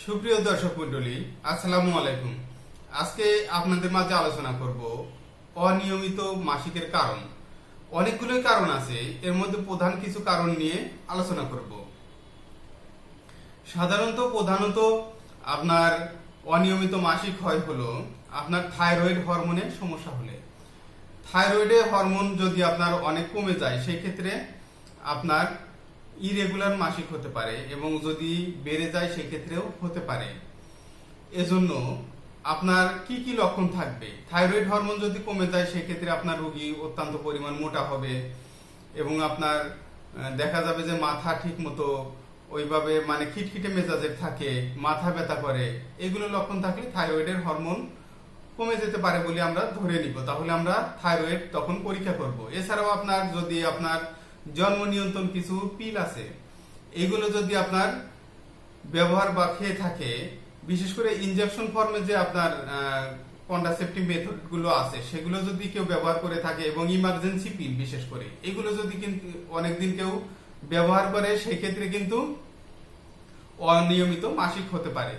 সুপ্রিয় দর্শক মন্ডলী, আসসালামু আলাইকুম। আজকে আপনাদের মাঝে আলোচনা করব অনিয়মিত মাসিকের কারণ। অনেকগুলোই কারণ আছে, এর মধ্যে প্রধান কিছু কারণ নিয়ে আলোচনা করব। প্রধানত আপনার অনিয়মিত মাসিক হয় হলো আপনার থাইরয়েড হরমোনের সমস্যা হলে। থাইরয়েডের হরমোন যদি আপনার অনেক কমে যায়, সেই ক্ষেত্রে আপনার ইরেগুলার মাসিক হতে পারে, এবং যদি বেড়ে যায় সেক্ষেত্রেও হতে পারে। এজন্য আপনার কি কি লক্ষণ থাকবে? থাইরয়েড হরমোন যদি কমে যায় সেক্ষেত্রে আপনার রোগী অত্যন্ত পরিমাণ মোটা হবে, এবং আপনার দেখা যাবে যে মাথা ঠিক মতো ওইভাবে মানে খিটখিটে মেজাজের থাকে, মাথা ব্যথা করে। এগুলো লক্ষণ থাকলে থাইরয়েডের হরমোন কমে যেতে পারে বলে আমরা ধরে নিব। তাহলে আমরা থাইরয়েড তখন পরীক্ষা করব। এছাড়াও আপনার যদি আপনার জন্ম নিয়ন্ত্রণ কিছু পিল আছে, এগুলো যদি আপনার ব্যবহার বা খেয়ে থাকে, বিশেষ করে ইনজেকশন ফর্মে যে আপনার কন্ট্রাসেপটিভ মেথড গুলো আছে, সেগুলো যদি কেউ ব্যবহার করে থাকে, এবং ইমার্জেন্সি পিল বিশেষ করে এগুলো যদি কিন্তু অনেকদিন কেউ ব্যবহার করে, সেই ক্ষেত্রে কিন্তু অনিয়মিত মাসিক হতে পারে।